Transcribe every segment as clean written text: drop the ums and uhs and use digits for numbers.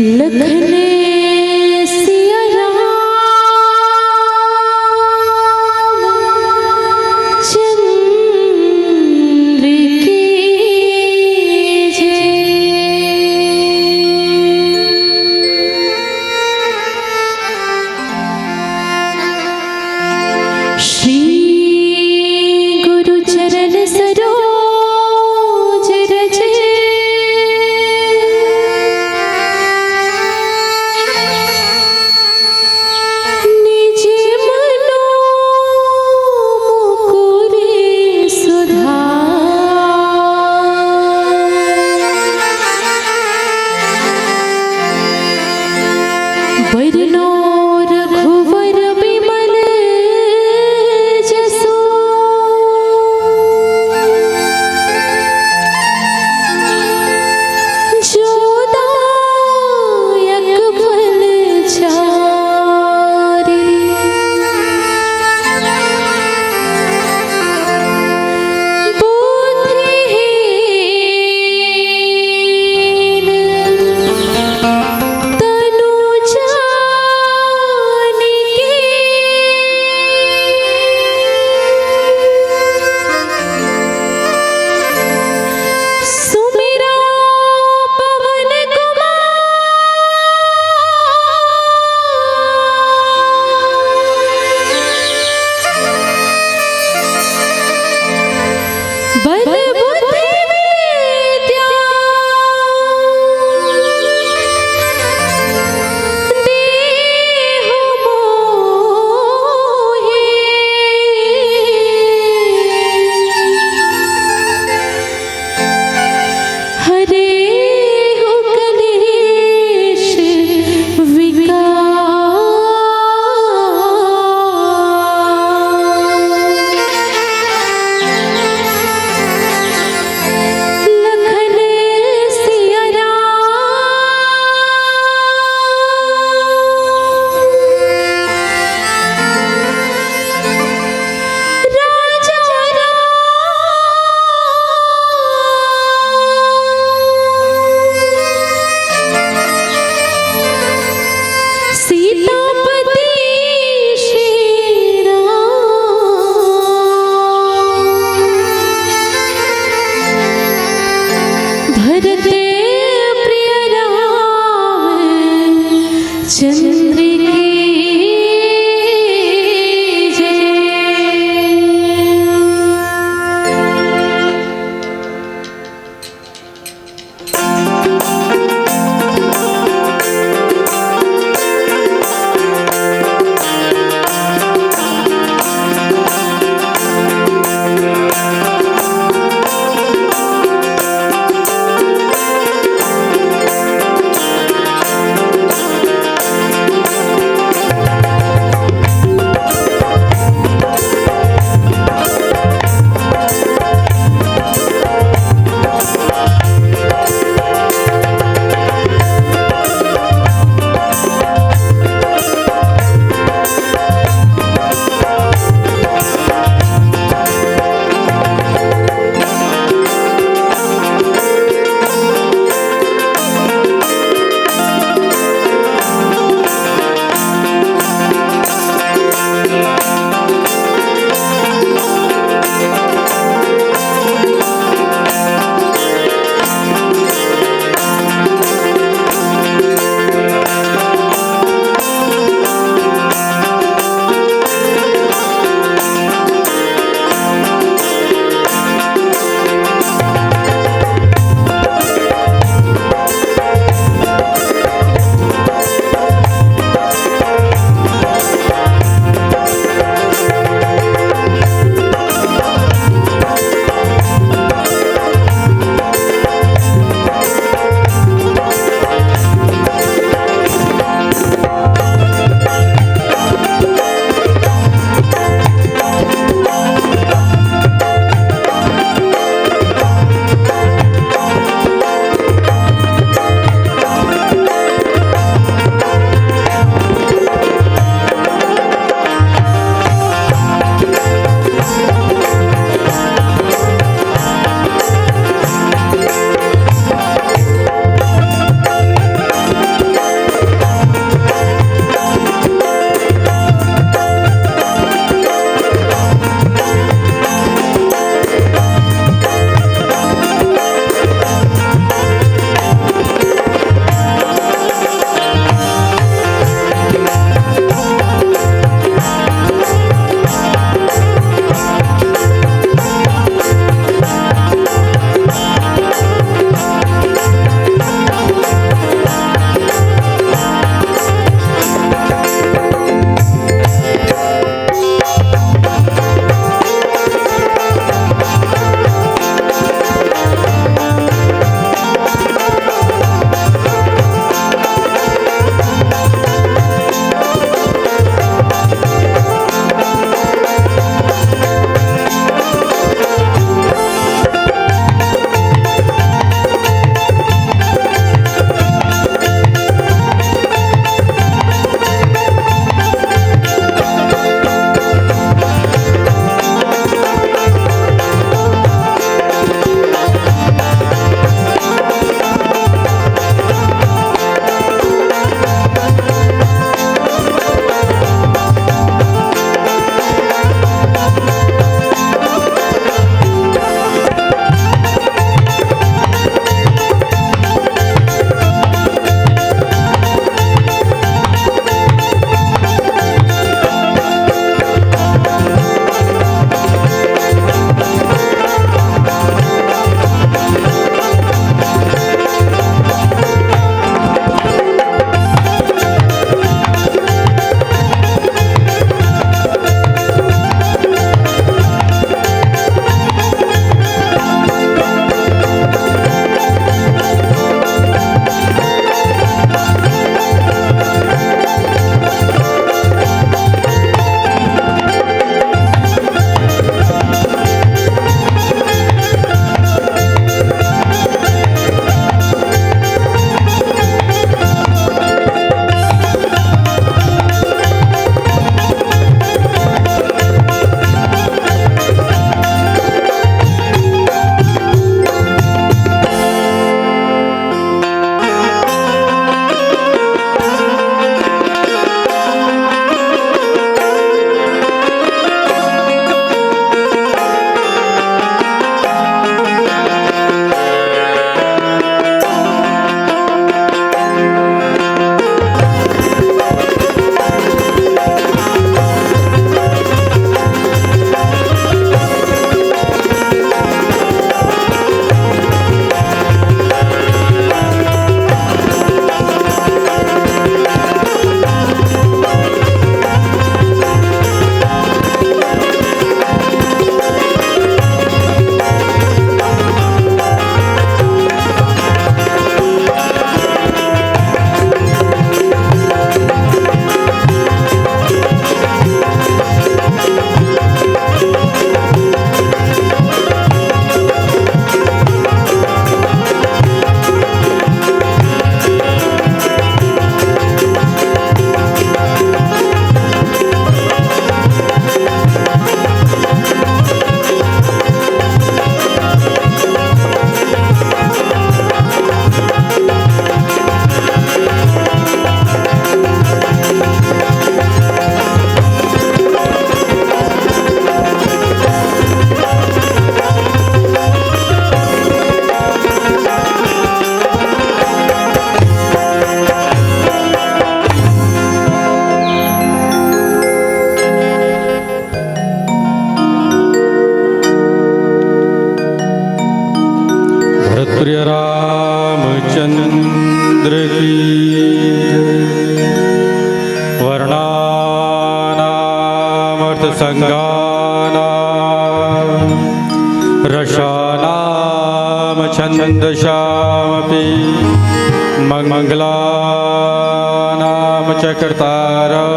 लखने सिया राम चंद्र की जय। श्री गुरु चरण सरोज रज सिया रामचंद्र की वर्णानामर्थ संज्ञानां रसानाम छन्दसामपि मंगलानाम च कर्तारौ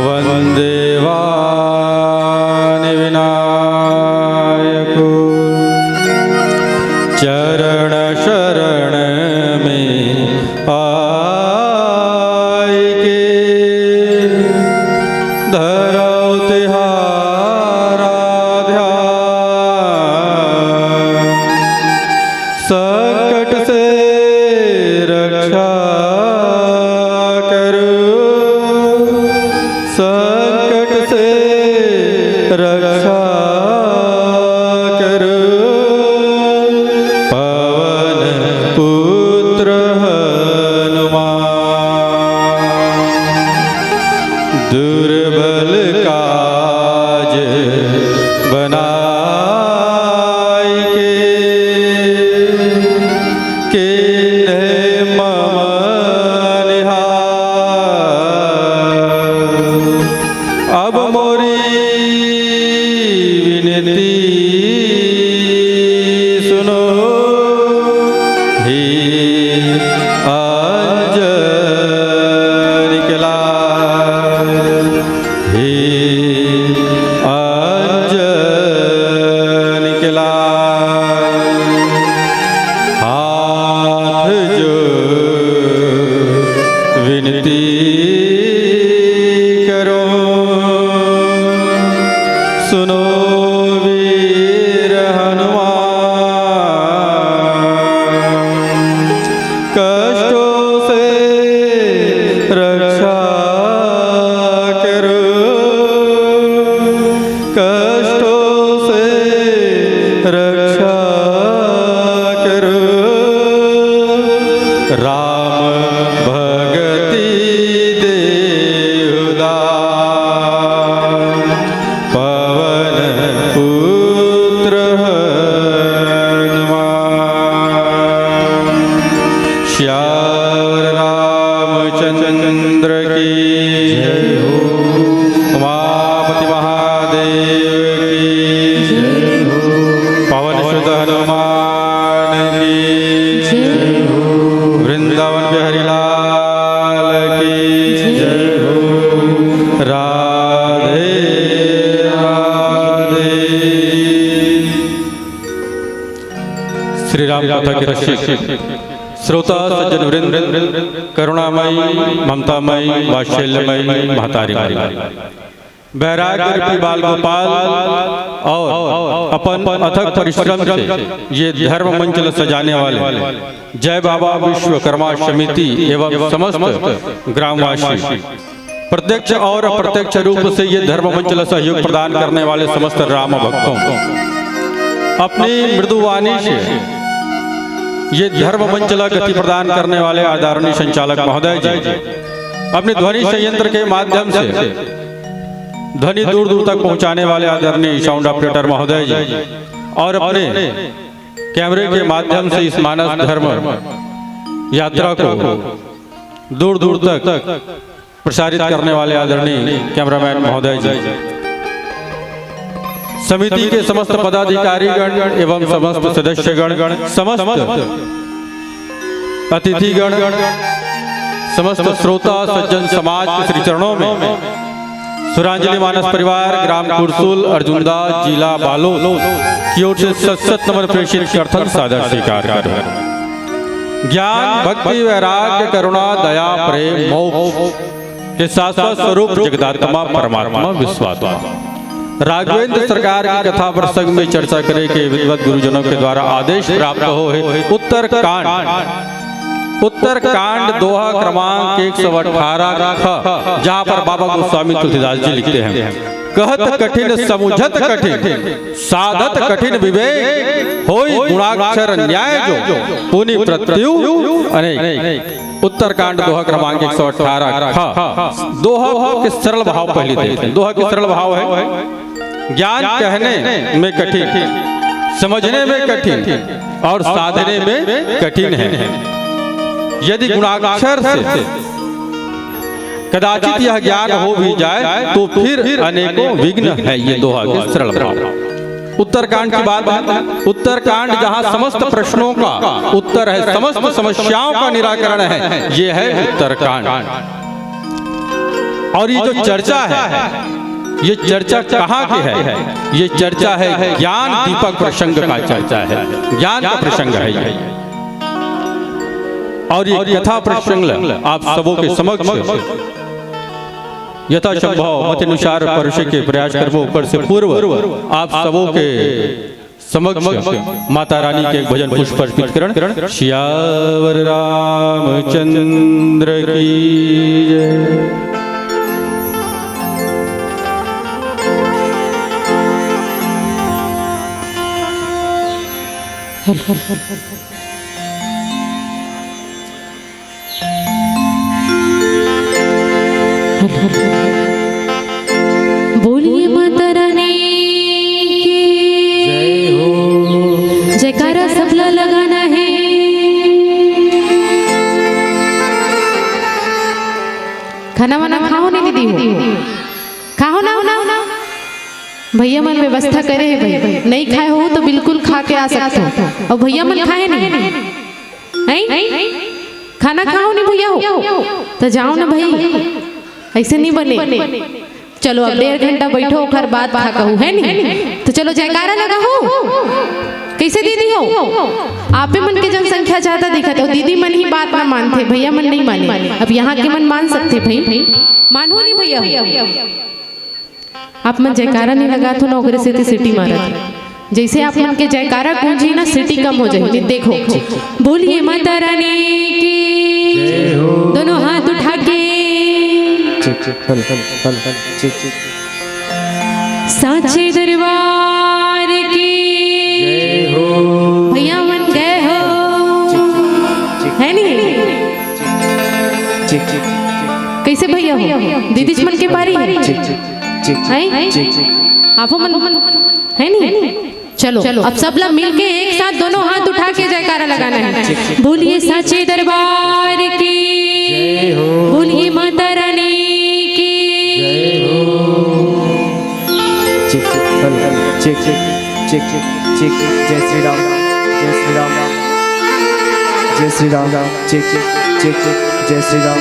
वन्दे वाणि विनायको चरण शरण में आय के धरौ तिहारा ध्यान संकट से रक्षा करो संकट से रक्षा करो पवन पुत्र हनुमान दुर्बल काज बनाई के मम निहार अब मोरी विनती सुनो हे अंजनी के लाल हे अंजनी के लाल हाथ जो विनती करो सुनो वीर हनुमान कष्टों से रक्षा करो कष्टों से रक्षा करो राम भगति देहुदान पवन पुत्र हनुमान श्याम रामचंद्र की जय हो उमापति महादेव की जय हो पवन सुत हनुमान की जय हो वृंदावन बिहारी लाल की जय हो राधे राधे। श्री राम कथा के रसिक श्रोता सज्जन वृंद करुणामयी ममतामयी वात्सल्यमयी महतारी बैराग रूपी बाल गोपाल और अपन अथक परिश्रम से ये धर्म मंचल सजाने वाले जय बाबा विश्वकर्मा समिति एवं समस्त ग्रामवासी प्रत्यक्ष और अप्रत्यक्ष रूप से ये धर्म मंचल सहयोग प्रदान करने वाले समस्त राम भक्तों अपनी मृदुवाणी से ये धर्म मंचला गति प्रदान करने वाले आदरणीय संचालक महोदय जी अपने ध्वनि संयंत्र के माध्यम से ध्वनि दूर दूर तक पहुंचाने वाले आदरणीय साउंड ऑपरेटर महोदय जी और अपने कैमरे के माध्यम से इस मानस धर्म यात्रा को दूर दूर तक प्रसारित करने वाले आदरणीय कैमरामैन महोदय जी समिति के समस्त पदाधिकारीगण एवं समस्त सदस्यगण समस्त अतिथिगण समस्त श्रोता सज्जन समाज के श्री चरणों में सुरांजलि मानस परिवार ग्राम कुरसुल अर्जुनदास जिला बालोद की ओर से सत नमन प्रेषित करथन सादर स्वीकार कर ज्ञान भक्ति वैराग्य करुणा दया प्रेम मोक्ष के शाश्वत स्वरूप जगदात्मा परमात्मा विश्वात्मा राघवेंद्र सरकार की कथा प्रसंग में चर्चा करे के विद्वत गुरुजनों के द्वारा आदेश प्राप्त हो है उत्तर कांड दोहा क्रमांक 118 जहाँ पर बाबा गोस्वामी तुलसीदास जी लिखते हैं कहत कठिन समुझत कठिन साधत कठिन विवेक होई गुणाक्षर न्याय जो पुनि प्रत्यु अनेक उत्तरकांड दोहा क्रमांक 118 दोहा के सरल भाव पहले देखते हैं। दोहा के सरल भाव है ज्ञान कहने में कठिन समझने में कठिन और साधने में कठिन है। यदि गुणाक्षर से कदाचित यह ज्ञान हो भी जाए तो फिर अनेकों विघ्न है। ये दोहा के सरल भाव। उत्तरकांड की बात है। उत्तरकांड जहां समस्त प्रश्नों का उत्तर है, समस्त समस्याओं का निराकरण है, ये है उत्तरकांड। और ये जो चर्चा है, ये चर्चा कहाँ की है? ये चर्चा है ज्ञान दीपक प्रसंग का चर्चा है, ज्ञान का प्रसंग है ये। और ये कथा प्रसंग आप सबों के समक्ष यथा संभव मत अनुसार परुष के प्रयास कर्मों ऊपर से पूर्व आप सबों के समक्ष माता रानी के भजन पुष्प अर्पित करण। सियावर रामचंद्र की जय। बोलिए माता रानी की जय हो। जयकारा सबला लगाना है। खाना वाना खाओ नहीं दीदी हो, खाओ ना ना भैया मन व्यवस्था करे है भाई। नहीं खाए हो तो बिल्कुल खा के आ सकते हो। और भैया मन खाए नहीं, खाना खाओ नहीं भैया हो तो जाओ ना भाई, ऐसे नहीं बने। चलो अब 1.5 घंटा बैठो खर बात खा कहूँ है नहीं तो चलो जयकारा लगा हो। कैसे दीदी हो? आपे मन के जनसंख्या ज्यादा दिखत हो। दीदी मन ही बात ना मानते, भैया मन नहीं माने। अब यहाँ के मन मान सकते भाई, मानो नहीं भैया। आप मन जयकारा नहीं लगा तो ना ओकरे से सिटी मारत। जैसे आप मन के जयकारा गूंजी ना सिटी कम हो जाएगी। देखो बोलिए माता रानी की दोनों हाथ उठा के साचे दरबार की भैया मन गए हो है नहीं? कैसे भैया हो? दीदी मन के पारी आप मन है नहीं? चलो अब सब लोग मिलके एक साथ दोनों हाथ उठा के जयकारा लगाना है। बोलिए साचे दरबार की, बोलिए माता रानी की। जय श्री राम, जय श्री राम, जय श्री राम, जय श्री राम।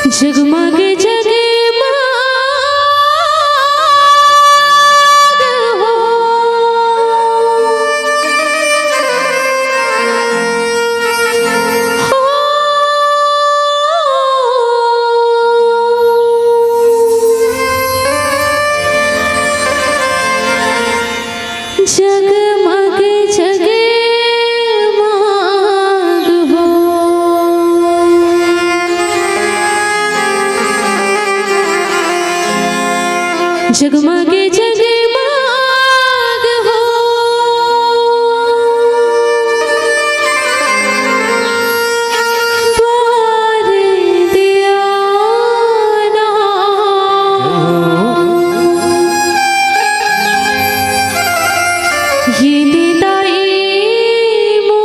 जगमग जगमग हो जगमग जगमग हो जगमग जगमग हो द्वार दिया ना ये निदाई मो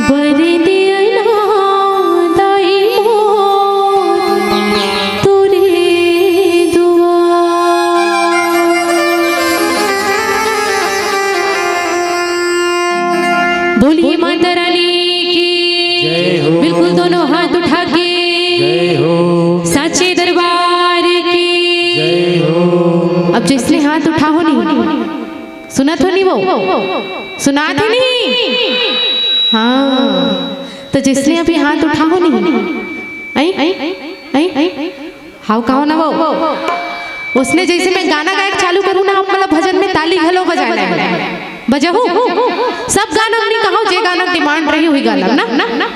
बर दिया ना दाई मो तुरे दुआ बोलिए माता रानी की बिल्कुल दोनों हाथ उठा के साचे दरबार की अब जिसने हाथ उठा हो नहीं सुना तो नहीं वो सुना थे नहीं हाँ तो जिसने अभी हाथ उठा हो नहीं आई हाउ कहो ना वो उसने जैसे मैं गाना गायक चालू करूँ ना मतलब भजन में ताली घलो बजाना है बजाहू सब गाना नहीं कहो जे गाना डिमांड रही हुई गाना ना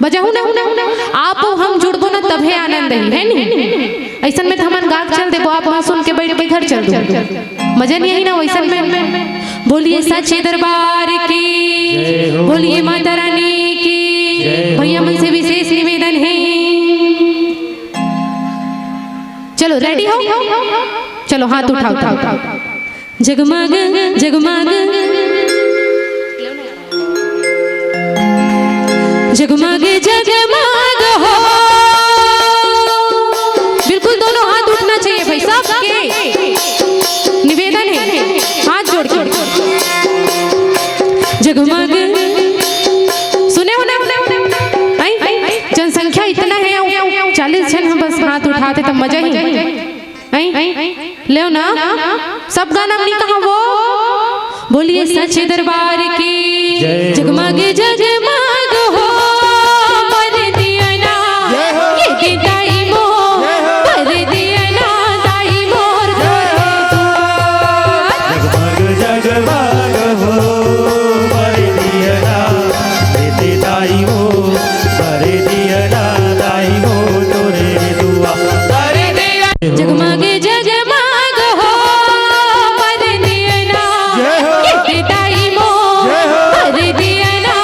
बजाहू ना आप हम जुड़बो ना तभे आनंद है नहीं ऐसा में तो हमारे गाग चल देबो आप वहाँ सुन के बैठ के घर चल दो मजा नहीं आई ना वैसा में बोलिए सच्चे दरबार की बोलिए माता रानी की भैया मन से विशेष निवेदन है चलो रेडी हो चलो हाथ उठाओ जगमग जगमग जगमग जगमग हो बिल्कुल दोनों हाथ उठना चाहिए भाई सबके निवेदन है हाथ जोड़ के जगमग सुने हो ना जनसंख्या इतना है 40 जन हम बस हाथ उठाते तब मजा ही ले ना सब गाना नहीं कहा वो बोलिए सच्चे दरबार की जगमग जगमग हो पर दिया ना ये दाई मो पर दिया ना दाई मोर जगमग जगमग हो पर दिया ना ये दाई मो पर दिया ना दाई मो तोरे दुआ करे दिया जगमग जगमग हो पर दिया ना ये दाई मो पर दिया ना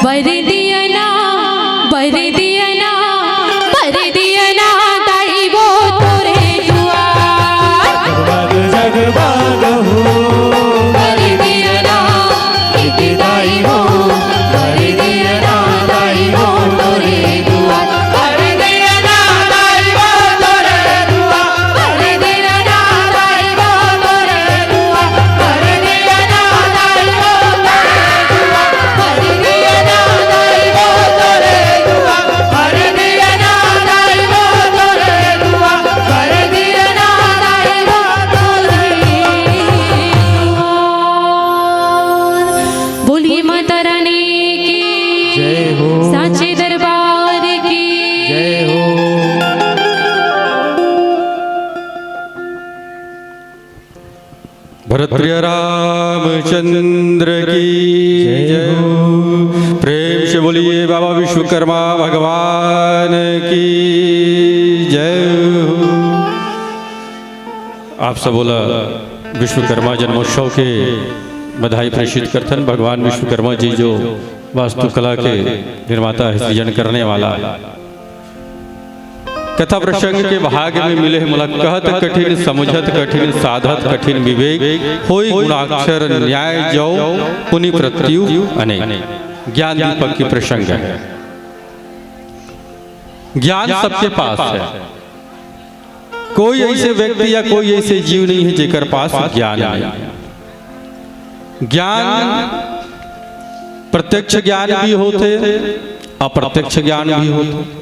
बर दिया ना दाई वो तोरे दुआर जगमग जगमग हो बर दिया ना दाई हो बर दिया ना दाई हो तोरे दुआ बर दिया ना दाई हो तोरे दुआ बर दिया ना दाई वो तोरे दुआ बर दिया ना दाई हो तोरे दुआ बर दिया ना दाई वो तोरे दुआ बर दिया ना दाई हो तोरे दुआ बर दिया ना दाई हो तोरे बोलिए माता रानी की जय हो साचे दरबार की जय हो भरतप्रिय रामचंद्र की जय हो। प्रेम से बोलिए बाबा विश्वकर्मा भगवान की जय हो। आप सब बोला विश्वकर्मा जन्मोत्सव के बधाई प्रेषित करथन। भगवान विश्वकर्मा जी जो वास्तुकला के निर्माता है, सृजन करने वाला कथा प्रसंग के भाग में मिले मला कहत कठिन समुझत कठिन साधत कठिन विवेक होई गुणाक्षर न्याय जो पुनि प्रत्यु अनेक ज्ञान दीपक की प्रसंग है। ज्ञान सबके पास है, कोई ऐसे व्यक्ति या कोई ऐसे जीव नहीं है जेकर पास ज्ञान नहीं। ज्ञान प्रत्यक्ष ज्ञान भी होते, अप्रत्यक्ष ज्ञान भी होते।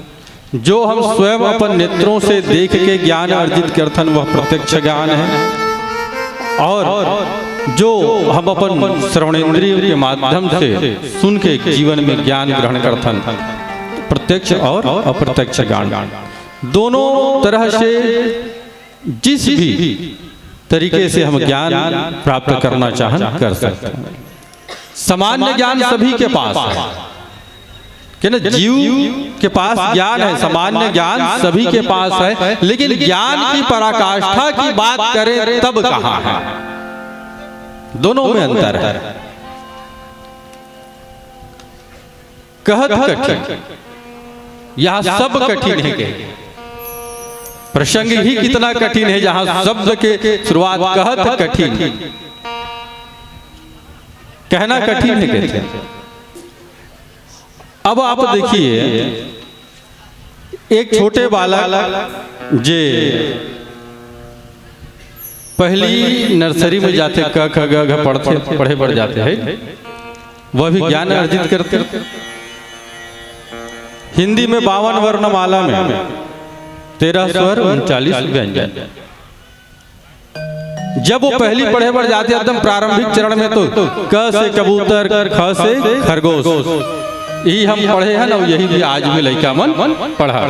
जो हम स्वयं अपन नेत्रों से देख के ज्ञान अर्जित करथन वह प्रत्यक्ष ज्ञान है, और जो हम अपन श्रवणेन्द्रिय के माध्यम से सुन के जीवन में ज्ञान ग्रहण करथन प्रत्यक्ष और अप्रत्यक्ष ज्ञान। दोनों तरह से जिस भी तरीके से हम ज्ञान प्राप्त करना चाहें कर सकते हैं। सामान्य ज्ञान सभी के पास है कि ना, जीव के पास ज्ञान है, सामान्य ज्ञान सभी के पास है, लेकिन ज्ञान की पराकाष्ठा की बात करें तब कहाँ है? दोनों में अंतर है। कहत कठिन, यहां सब कठिन है। प्रसंग ही कितना कठिन है जहां शब्द के शुरुआत कहत कठिन, कहना कठिन है कहते हैं। अब आप देखिए एक छोटे बालक जे पहली नर्सरी में जाते क ख ग घ पढ़े पढ़ जाते हैं, वह भी ज्ञान अर्जित करते। हिंदी में 52 वर्णमाला में 13 स्वर 39 व्यंजन। जब वो पहली पढ़े पढ़ जाते एकदम प्रारंभिक चरण में तो क से कबूतर, ख से खरगोश, यही हम पढ़े हैं ना, यही भी आज भी लड़का मन पढ़ा।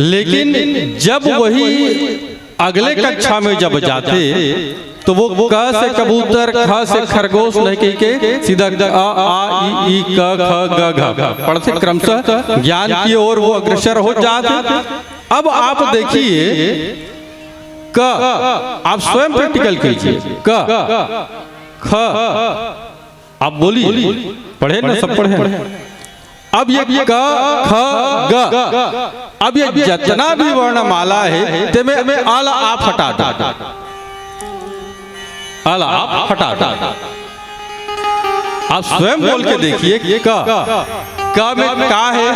लेकिन जब वही अगले कक्षा में जब जाते तो वो क से कबूतर, ख से खरगोश नहीं कह के सीधा अ आ ई क ख ग घ पढ़ते क्रमशः ज्ञान की ओर वो अग्रसर हो जाते। अब आप देखिए क, आप स्वयं प्रैक्टिकल कीजिए। क ख, आप बोलिए, पढ़े ना, सब पढ़े। अब ये क ख ग, अब ये जितना भी वर्णमाला है तेमें आला आप हटा दो, आला आप हटा दो। आप स्वयं बोल के देखिए क में का है,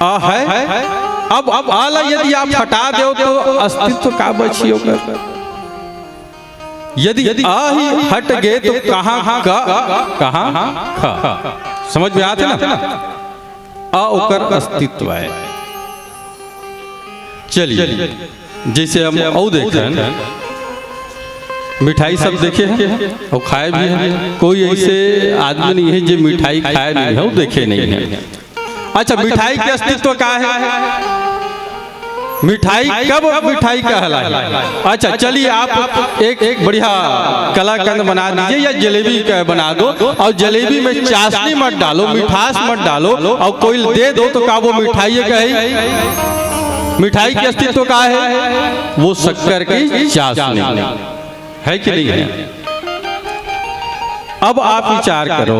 आ है। अब आला यदि आप हटा दो तो अस्तित्व का बची होगा। यदि आ ही हट गए तो कहाँ क कहाँ ख, समझ में आते ना, आ ओकर अस्तित्व है। चलिए जैसे हम औ देखें, मिठाई सब देखे हैं और खाए भी हैं। कोई ऐसे आदमी नहीं है जो मिठाई खाए नहीं है, वो देखे नहीं है। अच्छा, मिठाई के अस्तित्व का है? मिठाई कब मिठाई कहलाए? अच्छा चलिए आप एक बढ़िया कलाकंद बना दीजिए या जलेबी का बना दो, और जलेबी में चाशनी मत डालो, मिठास मत डालो, और कोई दे दो तो का वो मिठाई कहे? मिठाई के अस्तित्व का है? वो शक्कर की चाशनी है कि नहीं है? अब आप विचार करो,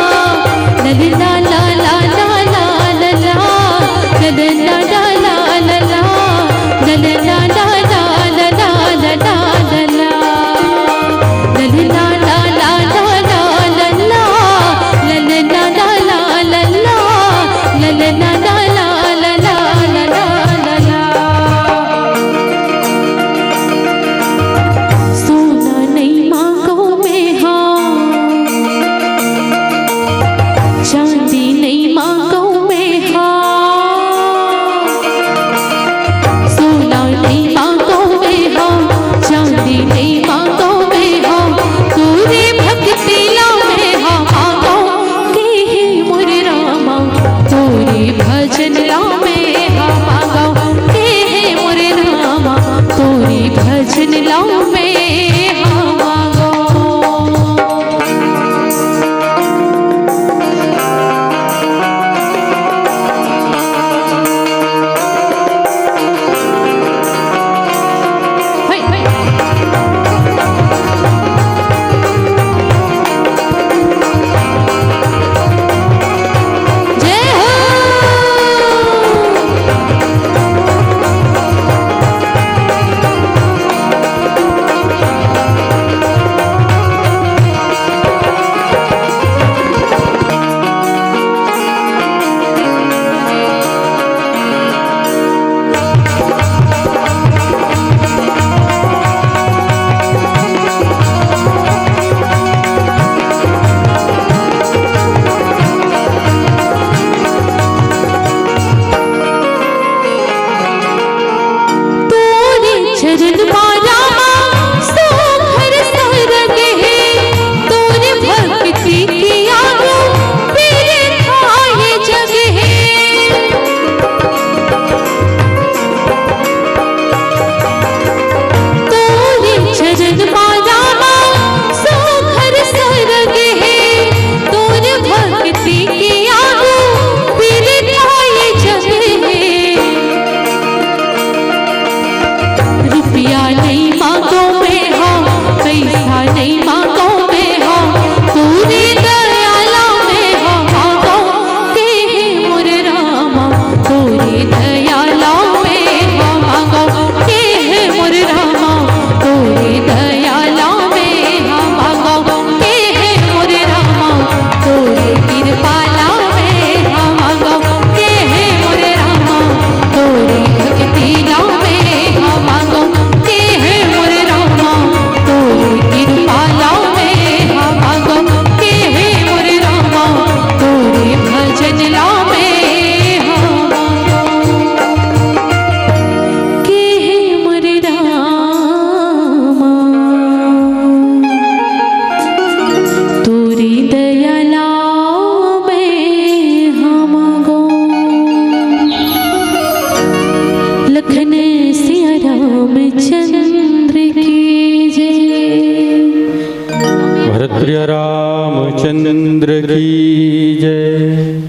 रामचंद्र की जय।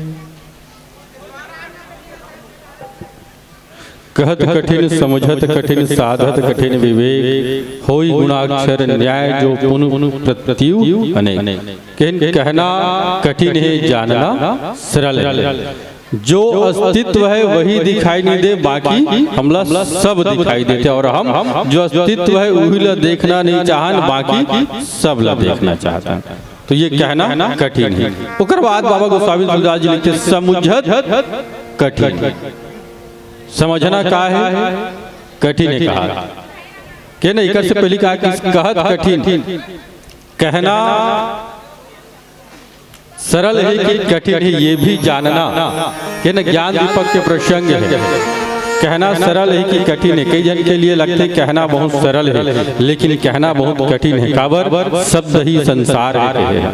कहत कठिन समझत कठिन साधत कठिन विवेक होई गुणाक्षर न्याय जो पुन प्रत्यु अनेक। कहना कठिन है जानना सरल है। जो अस्तित्व है वही दिखाई नहीं दे, बाकी हमला सब दिखाई देते। और हम जो अस्तित्व है वही ला देखना नहीं चाहन, बाकी सब ला देखना चाहता। तो ये कहना कठिन है। उसके बाद बाबा गोस्वामी तुलसीदास जी लिखते समझत कठिन। समझना का है कठिन है कहा के नहीं कर से पहले कहा कि कहत कठिन, कहना सरल है कि कठिन है ये भी जानना कि न ज्ञान दीपक के प्रसंग है। कहना सरल है कि कठिन है। कई जन के लिए लगते कहना बहुत सरल है, लेकिन कहना बहुत कठिन है। काबर शब्द ही संसार है।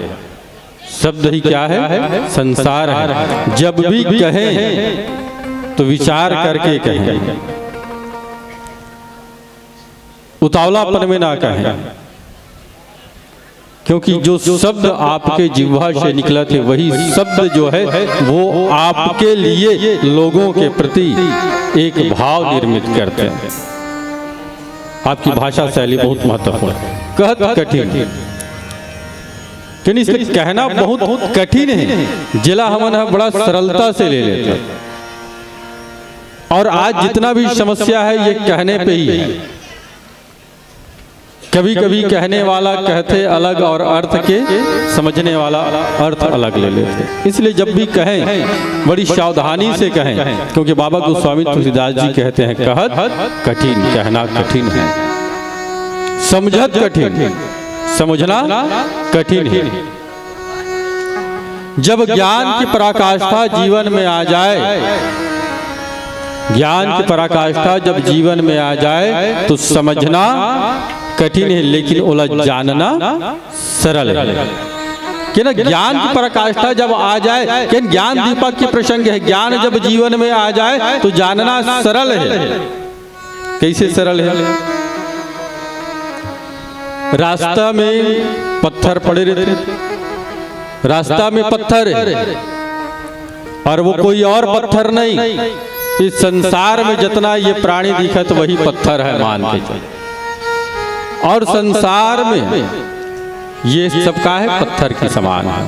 शब्द ही क्या है? संसार है। जब भी कहें तो विचार करके कहें, उतावलापन में ना कहें, क्योंकि जो शब्द आपके जिह्वा से निकला थे वही शब्द जो है वो आपके लिए लोगों के प्रति एक भाव निर्मित करते हैं। आपकी भाषा शैली बहुत महत्वपूर्ण है। कहत कठिन, क्योंकि इसलिए कहना बहुत कठिन है। जिला हमन बड़ा सरलता से ले लेते हैं। और आज जितना भी समस्या है ये कहने पे ही है। कभी कभी कहने वाला कहते अलग और अर्थ के समझने वाला अर्थ अलग ले लेते। इसलिए जब भी कहें बड़ी सावधानी से कहें, क्योंकि बाबा गोस्वामी तुलसीदास जी कहते हैं कहत कठिन, कहना कठिन है। समझत कठिन, समझना कठिन है। जब ज्ञान की पराकाष्ठा जीवन में आ जाए, ज्ञान की पराकाष्ठा जब जीवन में आ जाए तो समझना कठिन है, लेकिन उलझ जानना सरल है। कि ना ज्ञान की पराकाष्ठा जब आ जाए, कि ज्ञान दीपक के प्रसंग है। ज्ञान जब जीवन में आ जाए तो जानना सरल है। कैसे सरल है? रास्ता में पत्थर पड़े रहते, रास्ता में पत्थर है और वो कोई और पत्थर नहीं। इस संसार में जितना ये प्राणी दिखत वही पत्थर है मान के चल। और संसार में ये सबका है पत्थर के समान है।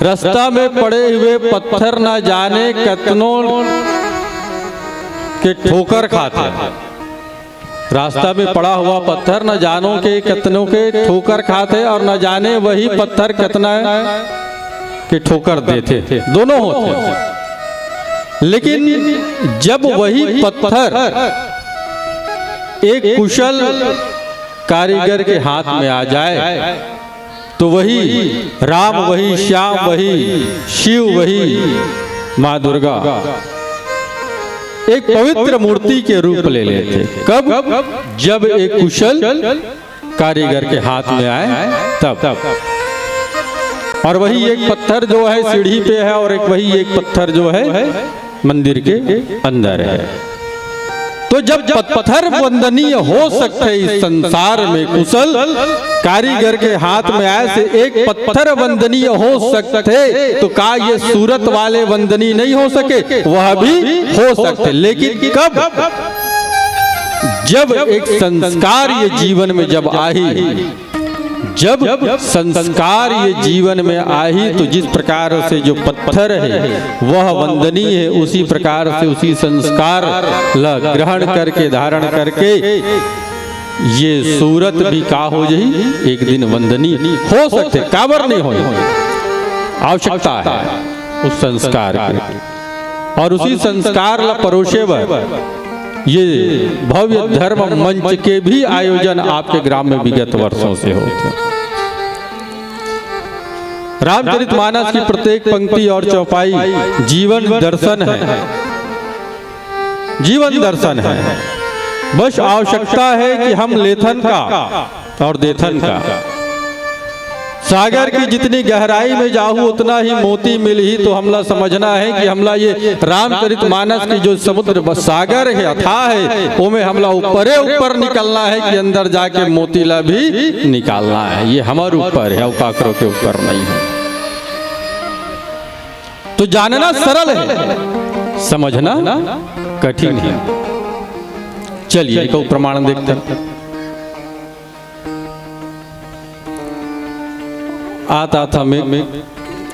रास्ता में पड़े हुए पत्थर न जाने कितनों के ठोकर खाते हैं। रास्ता में पड़ा हुआ पत्थर न जानो के कितनों के ठोकर खाते, और न जाने वही पत्थर कितना के ठोकर देते थे। दोनों होते हैं। लेकिन जब वही पत्थर एक कुशल कारीगर के हाथ में आ जाए तो वही राम, वही श्याम, वही शिव, वही माँ दुर्गा एक पवित्र मूर्ति के रूप ले लेते। कब? जब एक कुशल कारीगर के हाथ में आए तब। और वही एक पत्थर जो है सीढ़ी पे है, और वही एक पत्थर जो है मंदिर के अंदर है। तो जब पत्थर वंदनीय हो सकते इस संसार में कुशल कारीगर के हाथ में आए से एक पत्थर वंदनीय हो सकते, तो का ये सूरत वाले वंदनीय नहीं हो सके? वह भी हो सकते, लेकिन कब? जब एक संस्कार ये जीवन में जब आई, जब संस्कार ये जीवन में आई, तो जिस प्रकार से जो पत्थर है वह वंदनीय है, उसी प्रकार से उसी संस्कार ला ग्रहण करके धारण करके ये सूरत भी का हो जाए एक दिन वंदनीय हो सकते। काबर नहीं हो, आवश्यकता है उस संस्कार की। और उसी संस्कार ला परोसे ये भव्य धर्म मंच के भी आयोजन आपके ग्राम में विगत वर्षों से होते। रामचरितमानस की प्रत्येक पंक्ति और चौपाई जीवन दर्शन है, जीवन दर्शन है। बस आवश्यकता है कि हम लेथन का और देथन का, सागर की जितनी गहराई में जाऊं उतना ही मोती मिल ही। तो हमला समझना है कि हमला ये रामचरितमानस की जो समुद्र सागर है अथाह है, वो में हमला ऊपर निकलना है कि अंदर जाके मोतीला भी निकालना है। ये हमारे ऊपर है, काकरों के ऊपर नहीं है। तो जानना सरल है, समझना कठिन है। चलिए एक और प्रमाण देखते हैं। आता में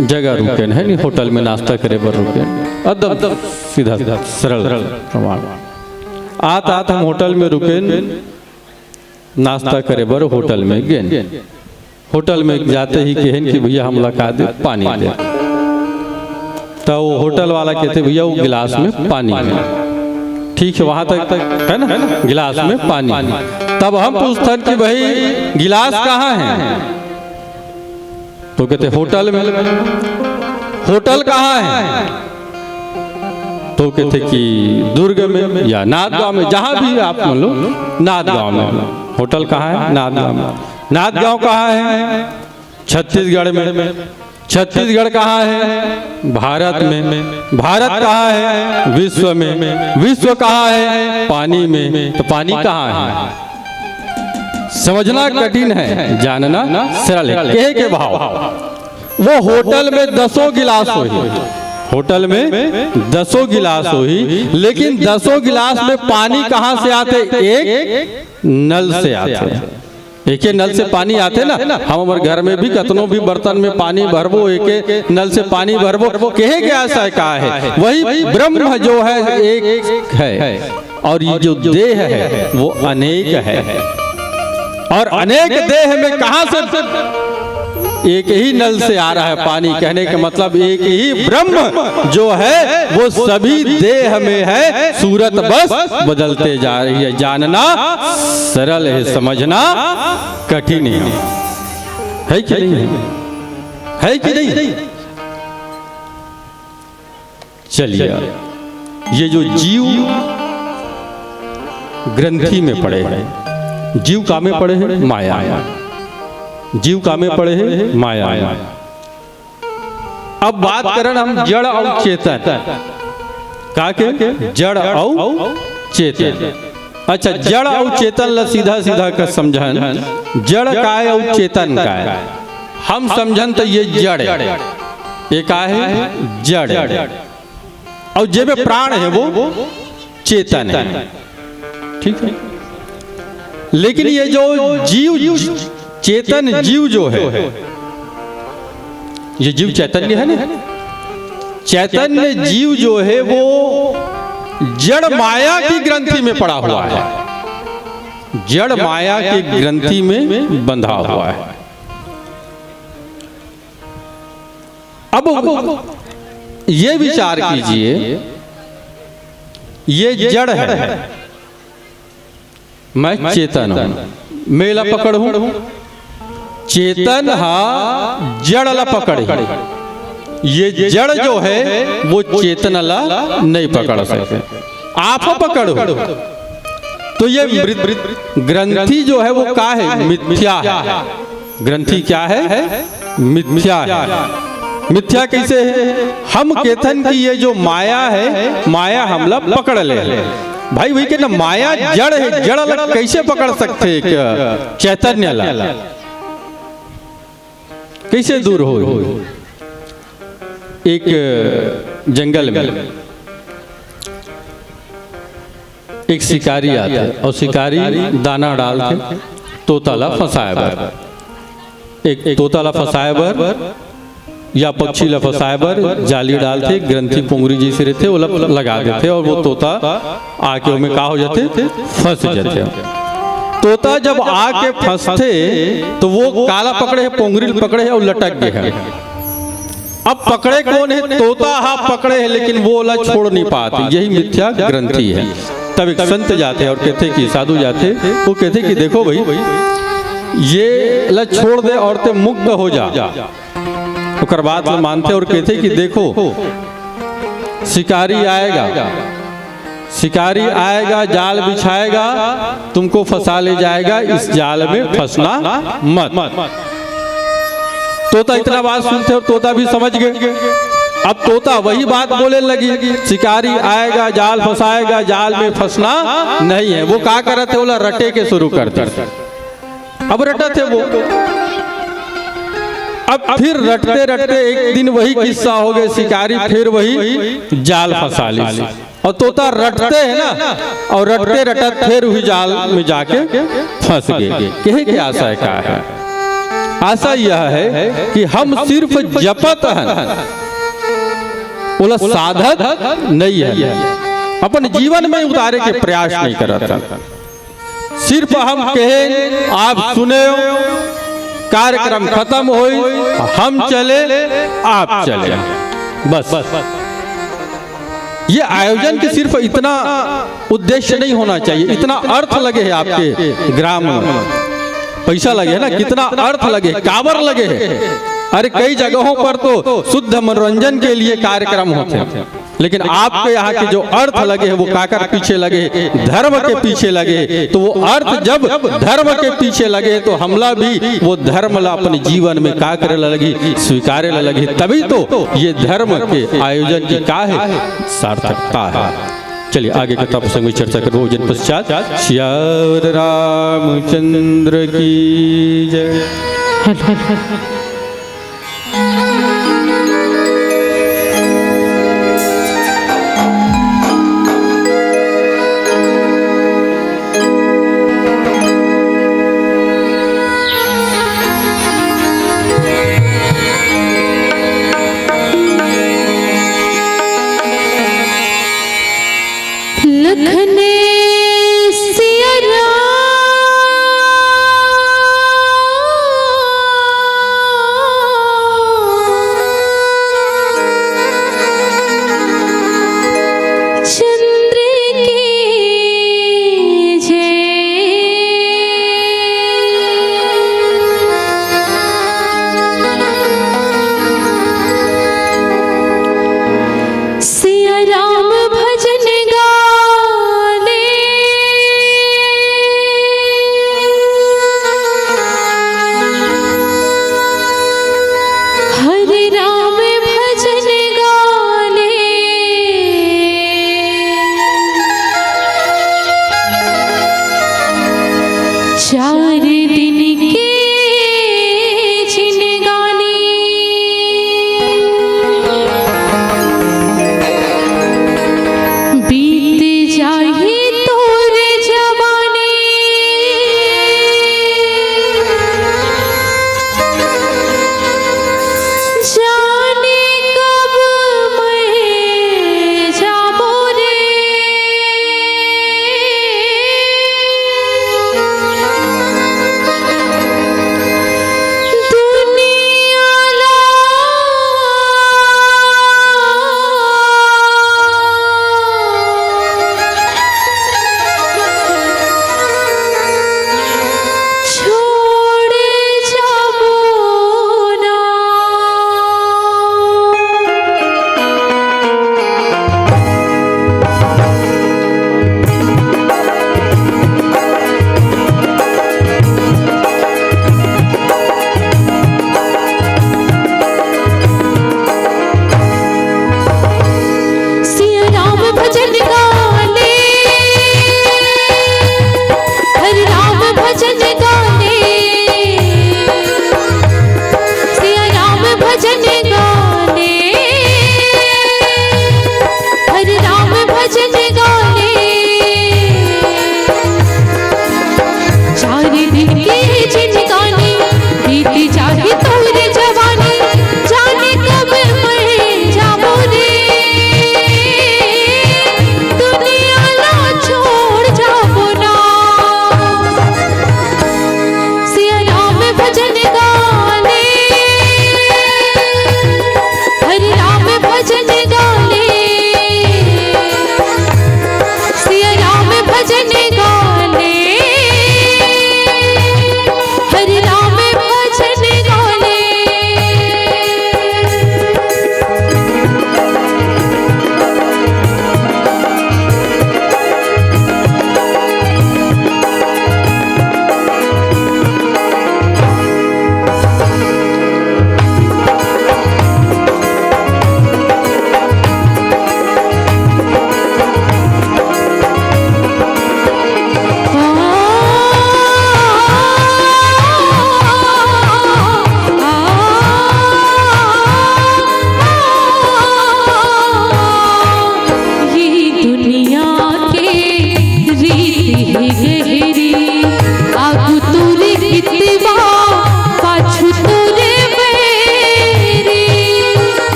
जगह रुके है नहीं, होटल में नाश्ता करे बर रुके, एकदम सीधा सरल प्रमाण। आता हम होटल में रुके, नाश्ता करे बर होटल में गए। होटल में जाते ही कहन कि भैया हम लगा दे पानी दे, तो वो होटल वाला कहते भैया वो गिलास में पानी है। ठीक है, वहां तक है ना, गिलास में पानी। तब हम पूछते कि भाई गिलास कहाँ है, तो कहते होटल में। होटल कहाँ है, तो कहते कि दुर्ग में या नाथगांव में, जहां भी आप मान लो, नाथगांव में। होटल कहाँ है, नाथगांव में। नाथगांव कहाँ है, छत्तीसगढ़ में। छत्तीसगढ़ कहाँ है, भारत में। भारत कहाँ है, विश्व में। विश्व कहाँ है, पानी में। तो पानी कहाँ है, समझना कठिन है, जानना सरल है। कहे के भाव, वो होटल में 10 गिलास हुई, होटल में 10 गिलास हुई, लेकिन 10 गिलास में पानी कहाँ से आते, एक नल से आते। एक नल से पानी आते ना, हम हमारे घर में भी कतनों भी बर्तन में पानी भरबो, एक नल से पानी भरबो। कहे के ऐसा कहा है, वही ब्रह्म जो है एक है, और ये जो देह है वो अनेक है। और अनेक देह में कहां से एक ही नल से आ रहा है पानी, कहने का मतलब एक ही ब्रह्म जो है वो सभी देह में है, सूरत बस बदलते जा रही है। जानना सरल है, समझना कठिन है कि नहीं, है कि नहीं। चलिए, ये जो जीव ग्रंथि में पड़े हैं, जीव का में पड़े हैं माया, जीव का में पड़े हैं माया। अब बात करें हम जड़ और चेतन का के, जड़ और चेतन। अच्छा, जड़ और चेतन ला सीधा सीधा का समझन, जड़ का है और चेतन का है। हम समझन तो ये जड़ है, ये का है जड़, और जे में प्राण है वो चेतन है। ठीक है, लेकिन ये जो जीव चेतन जीव जो है, ये जीव चैतन्य है ना, चैतन्य जीव जो है वो जड़ माया की ग्रंथि में पड़ा हुआ है, जड़ माया की ग्रंथि में बंधा हुआ है। अब ये विचार कीजिए, ये जड़ है, मैं चेतन हूं, मेला पकड़ हूं, चेतन हा जड़ ला पकड़। ये जड़ जो है वो चेतन ला नहीं पकड़ सकते, आप पकड़ो। तो ये ग्रंथि जो है वो क्या है, मिथ्या है। ग्रंथि क्या है, मिथ्या है। मिथ्या कैसे है, हम केतन की ये जो माया है, माया हमला पकड़ ले भाई, वही के ना माया जड़ है, जड़ अलग कैसे पकड़ सकते चैतन्य ला, कैसे दूर हो। एक जंगल में एक शिकारी आता है, और शिकारी दाना डालते तोताला फंसाए बर, एक तोताला फंसाए बर या पक्षी ला फंसाए बर जाली डालते, ग्रंथि पोंगरी जैसे रहते वो लगा देते, और वो तोता आके में का हो जाते, फंस जाते। तोता जब आके फंसते तो वो काला पकड़े है, पोंगरी पकड़े है और लटक गए हैं। अब पकड़े कौन है, तोता हाँ पकड़े है, लेकिन वो ला छोड़ नहीं पाते, यही मिथ्या ग्रंथि है। तब एक संत जाते हैं और कहते कि साधु जाते, वो कहते कि देखो भाई ये ला छोड़ दे और ते मुक्त हो जा। तो बात मानते और कहते कि देखो शिकारी आएगा, शिकारी आएगा, जाल बिछाएगा, तुमको फंसा ले जाएगा, इस जाल में फंसना मत। तोता इतना बात सुनते और तोता भी समझ गए। अब तोता वही बात बोले लगी, शिकारी आएगा, जाल फंसाएगा, जाल में फंसना नहीं है। वो क्या करते, बोला रटे के शुरू करते। अब रटा थे वो, अब फिर रटते रटते एक दिन वही किस्सा हो गया, शिकारी फिर वही जाल फंसा ली। और तोता रटते है ना, और रटते रटते फिर वही जाल में जाके फंस गए। कहे की आशा क्या है? आशा यह है कि हम सिर्फ जपत हैं, बोला साधक नहीं है, अपन जीवन में उतारे के प्रयास नहीं करता। सिर्फ हम कहे, आप सुने, कार्यक्रम खत्म हो, हम चले आप चले, बस। ये आयोजन के सिर्फ इतना उद्देश्य नहीं होना चाहिए, इतना अर्थ लगे है आपके ग्राम में, पैसा लगे है ना, कितना अर्थ लगे, काबर लगे है। अरे कई जगहों पर तो शुद्ध मनोरंजन के लिए कार्यक्रम होते हैं, लेकिन आपके यहाँ के जो अर्थ लगे हैं वो काकर पीछे लगे, धर्म के पीछे लगे। तो वो अर्थ जब धर्म के पीछे लगे तो हमला भी वो धर्म ला अपने जीवन में का करे लगी, स्वीकारे लगी। तभी तो ये धर्म के आयोजन की का है सार्थकता है। चलिए आगे के तब संग चर्चा करो। भोजन पश्चात श्याम रामचंद्र की जय। लखने सिया राम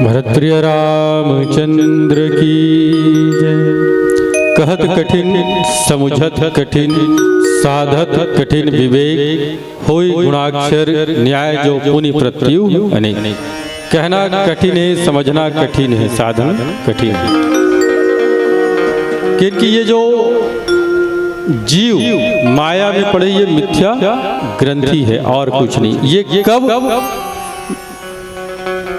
भरतप्रिय रामचंद्र की जय। कहत कठिन समुझत कठिन साधत कठिन विवेक होई गुणाक्षर न्याय जो पुनि प्रत्यु अनेक। कहना कठिन है, समझना कठिन है, साधन कठिन है। क्योंकि ये जो जीव माया में पड़े ये मिथ्या ग्रंथि है और कुछ नहीं। ये कब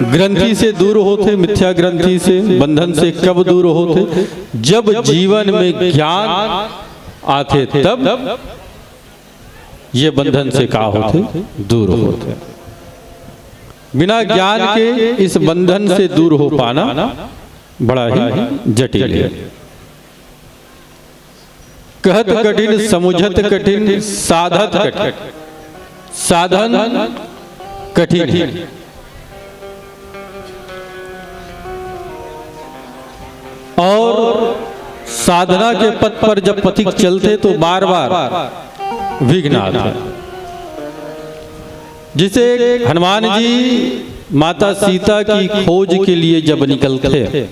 ग्रंथि से दूर होते, मिथ्या ग्रंथि से बंधन से कब दूर होते? जब जीवन में ज्ञान आते तब ये बंधन से का होते? दूर होते। बिना ज्ञान के इस बंधन से दूर हो पाना बड़ा ही जटिल है। कहत कठिन समुझत कठिन साधत कठिन, साधन कठिन है। और साधना के पथ पर जब पथिक चलते तो बार बार विघ्न आते। जिसे हनुमान जी माता सीता की खोज के लिए जब निकलते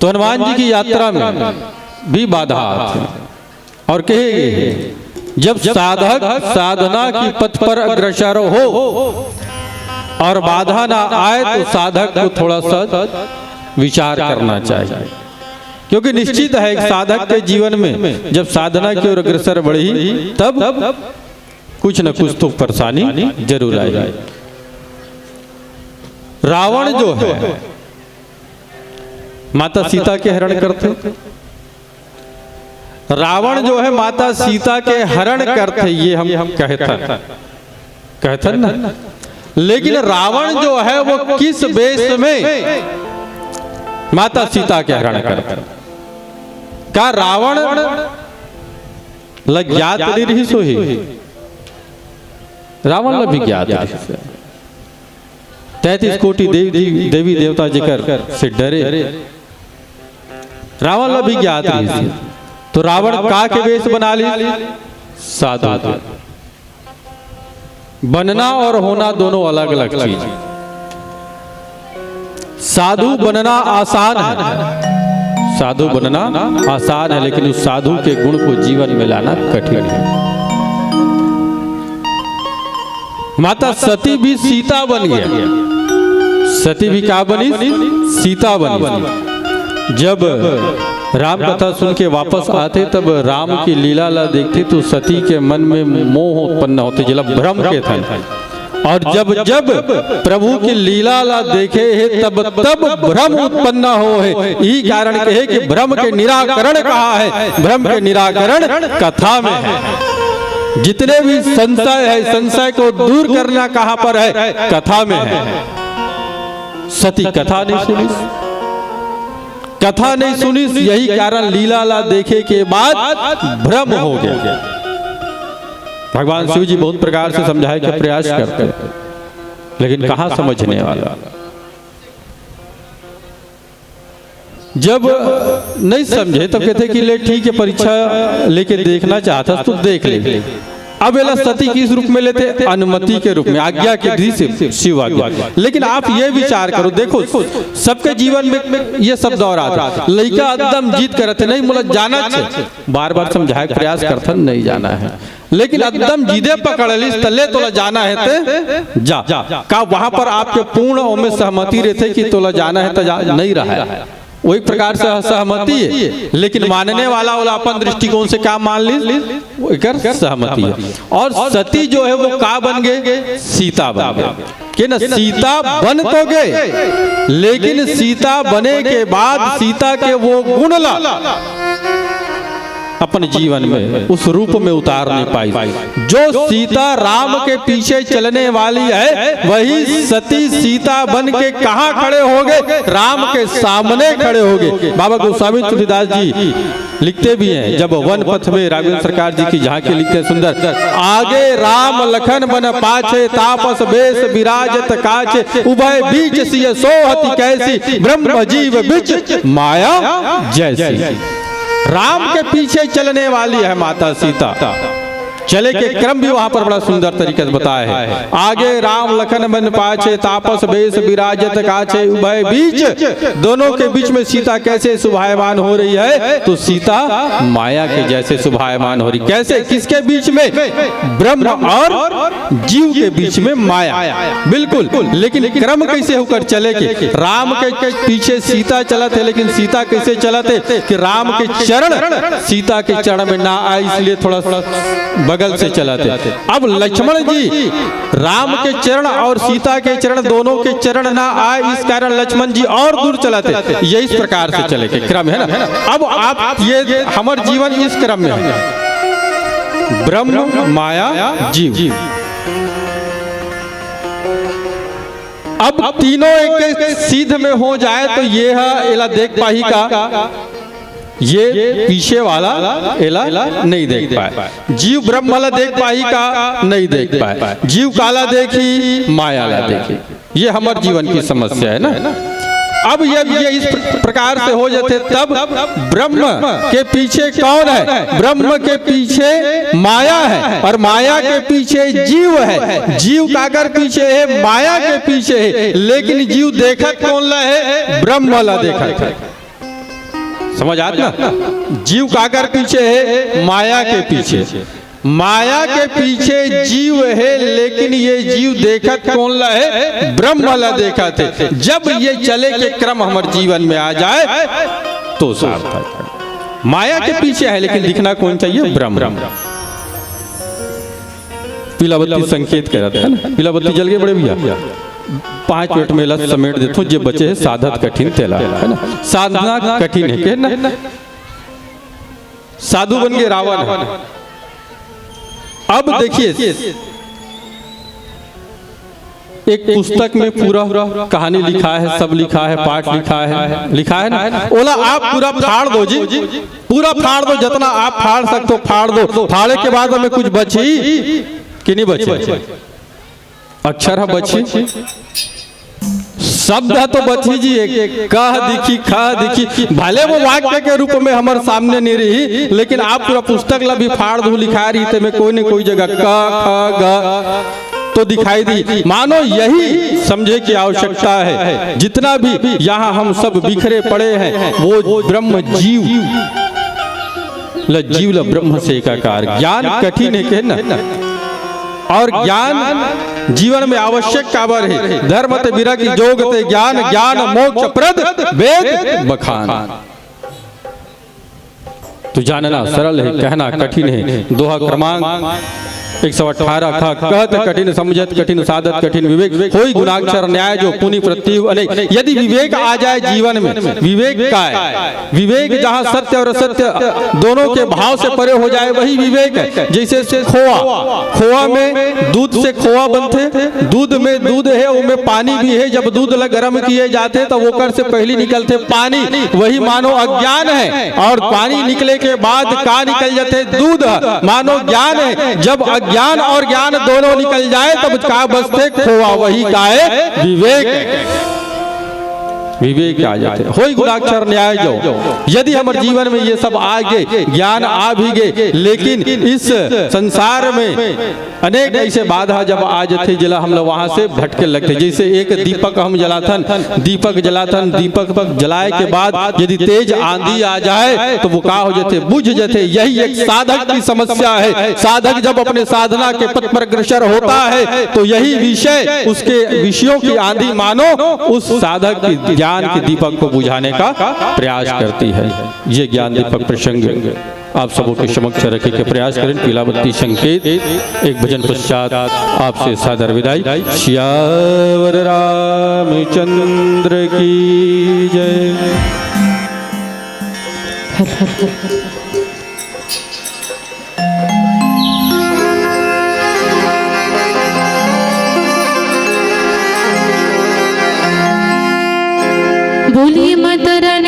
तो हनुमान जी की यात्रा में भी बाधा आती और कहे जब साधक साधना की पथ पर अग्रसर हो और बाधा ना आए तो साधक को थोड़ा सा विचार करना चाहिए। क्योंकि निश्चित है एक साधक के जीवन में जब साधना की ओर अग्रसर बढ़ी तब कुछ न कुछ तो परेशानी जरूर आएगी। रावण जो है माता सीता के हरण करते, रावण जो है माता सीता के हरण करते, ये हम कहते ना। लेकिन रावण जो है वो किस वेश में माता सीता के हरण करता? का रावण लज्ञात रही सोही, रावण भी ज्ञात 33 कोटि देवी देवता जिकर से डरे, रावण भी ज्ञात रही। तो रावण का के वेश बना ली? साधु। बनना और होना दोनों अलग अलग चीज। साधु बनना आसान है, साधु बनना आसान है, लेकिन उस साधु के गुण को जीवन में लाना कठिन है। माता सती भी सीता बन गया, सती भी क्या बनी? सीता बनी। जब राम कथा सुन के वापस आते तब राम की लीला देखते तो सती के मन में मोह उत्पन्न होते, जब भ्रम के थे। और जब जब प्रभु की लीला देखे है तब तब भ्रम उत्पन्न हो है। यही कारण कहे कि भ्रम के निराकरण कहा है, भ्रम के निराकरण कथा में है। जितने भी संशय है, संशय को दूर करना कहां पर है? कथा में है। सती कथा नहीं सुनी, कथा नहीं सुनी, यही कारण लीला देखे के बाद भ्रम हो गया। भगवान शिव जी बहुत प्रकार से समझाए के प्रयास करते, लेकिन कहां समझने वाला। जब नहीं समझे तब कहते कि ले ठीक है, परीक्षा लेके देखना चाहता तो देख ले। अब एला सती किस रूप में लेते? अनुमति के रूप में, आज्ञा के दृष्टि से शिव आज्ञा। लेकिन आप ये विचार करो, देखो सबके जीवन में ये सब दौर आता। लड़का एकदम जीत करते नहीं, मुझे जाना चाहिए, बार बार समझाए प्रयास करते नहीं जाना है, लेकिन एकदम जीदे पकड़ ली तले तोला जाना है ते जा का वहां पर आपके पूर्ण में सहमति रहते कि तोला जाना है तो नहीं रहा है। वो एक प्रकार से सहमति है, लेकिन मानने वाला अपन दृष्टिकोण से क्या मान ली? वो एक सहमति है। और सती जो है वो का बन गए? सीता बन गए। कि न सीता बन तो गए, लेकिन सीता बने के बाद सीता के वो गुण ला अपने जीवन में उस रूप में उतार नहीं पाई। जो सीता राम के पीछे चलने वाली है वही सती सीता बन के कहां खड़े हो गए? राम के सामने खड़े हो गए। बाबा गोस्वामी तुलसीदास जी लिखते भी हैं, जब वन पथ में राघवेंद्र सरकार जी की झांकी लिखते हैं सुंदर, आगे राम लखन बन पाछे तापस बेस विराजत काछे, उभय बीच सिय सोहति कैसी, ब्रह्म जीव बिच माया जैसी। राम के पीछे चलने वाली है माता सीता, चले के क्रम भी वहां पर बड़ा सुंदर तरीके से बताया है। आगे राम लखन मन पाछे, तापस बेश विराजत काछे, उभय बीच, दोनों के बीच में सीता कैसे शोभायमान हो रही है, तो सीता माया के जैसे शोभायमान हो रही। कैसे, किसके बीच में? ब्रह्म और जीव के बीच में माया, बिल्कुल। लेकिन क्रम कैसे होकर चले के राम के पीछे सीता चला थे, लेकिन सीता कैसे चला थे कि राम के चरण सीता के चरण में ना आए, इसलिए थोड़ा बगल से चलाते। अब लक्ष्मण जी राम के चरण और सीता के चरण दोनों के चरण ना आए, इस कारण लक्ष्मण जी और दूर चलाते। ये इस प्रकार से चले के क्रम है ना। अब आप ये हमार जीवन इस क्रम में है, ब्रह्म माया जीव। अब तीनों एक सीध में हो जाए तो ये है एला देख पाही का, ये पीछे वाला एला नहीं देख पाए। जीव ब्रह्म वाला देख पाही का नहीं देख पाए, जीव काला देखी माया ला देखी। ये हमारे जीवन की समस्या है ना। अब ये इस प्रकार से हो जाते, तब ब्रह्म के पीछे कौन है? ब्रह्म के पीछे माया है और माया के पीछे जीव है। जीव काकर पीछे है? माया के पीछे है। लेकिन जीव देखा कौन ला है? ब्रह्म वाला देखा था। समझ आता ना? जीव काकर पीछे है? माया के पीछे। माया के पीछे जीव है, लेकिन ये जीव देखत कौन ला है? ब्रह्म वाला देखा थे। जब ये चले के क्रम हमारे जीवन में आ जाए तो सार्थक। माया के पीछे है लेकिन दिखना कौन चाहिए? ब्रह्म। पीला बत्ती संकेत कह रहा था ना, पीला बत्ती जल गए बड़े भैया, 5 मिनट में लस समेट देता हूँ। जे बचे है साधत कठिन तेला है ना, साधना कठिन है के ना। साधु बन गए रावण। अब देखिए एक पुस्तक में पूरा कहानी लिखा है, सब लिखा है, पाठ लिखा है ना। ओला आप पूरा फाड़ दो जी, पूरा फाड़ दो, जितना आप फाड़ सकते हो फाड़ दो। फाड़े के बाद हमें कुछ बची कि नहीं बची? अक्षर है बची, शब्द है तो बची जी। एक कह दिखी, खा दिखी, भले वो वाक्य के रूप में हमारे सामने नहीं रही, लेकिन आप पूरा पुस्तक ला भी फाड़ दो लिखा रही थे में कोई न कोई जगह क ख ग तो दिखाई दी। मानो यही समझे की आवश्यकता है। जितना भी यहाँ हम सब बिखरे पड़े हैं वो ब्रह्म जीव जीव ब्रह्म से एकाकार। ज्ञान कठिन है के ना, और ज्ञान जीवन में आवश्यक काबर है। धर्म ते विरक्त जोग ते ज्ञान, ज्ञान मोक्ष प्रद वेद बखान। तो जानना सरल है, कहना कठिन है। दोहा क्रमांक 118 खा कहत कठिन, समझत कठिन, साधत कठिन, विवेक होई गुणाक्षर न्याय जो पुनि प्रत्यु अनेक। यदि विवेक आ जाए जीवन में, विवेक का है, विवेक जहाँ सत्य और असत्य दोनों के भाव से परे हो जाए वही विवेक है। जैसे खोआ में दूध से खोआ बनते, दूध में दूध है, उसमें पानी भी है। जब दूध गर्म किए जाते तो वो से पहले निकलते पानी, वही मानो अज्ञान है। और पानी निकले के बाद का निकल जाते? दूध। मानो ज्ञान है। जब ज्ञान और ज्ञान दोनों निकल जाए तब का बसते खोआ, वही का है विवेक। विवेक आ जाते होई गुणाक्षर न्याय जो। यदि हमारे जीवन में ये सब आ गए, ज्ञान आ भी गए, लेकिन इस संसार में अनेक ऐसे बाधा जब आ जाते जला हम लोग वहां से भटके लगते। जैसे एक दीपक हम दीपक जलाए के बाद यदि तेज आंधी आ जाए तो वो का हो जाते? बुझ जाते। यही एक साधक की समस्या है। साधक जब अपने साधना के पथ पर अग्रसर होता है तो यही विषय, उसके विषयों की आंधी मानो उस साधक की ज्ञान के दीपक को बुझाने का प्रयास करती है। ये ज्ञान दीपक प्रसंग आप सबों के समक्ष रखे के प्रयास करें। पीलावती संकेत एक भजन पश्चात आपसे सादर विदाई। श्यावर रामचंद्र की जय। बोलिए माता रानी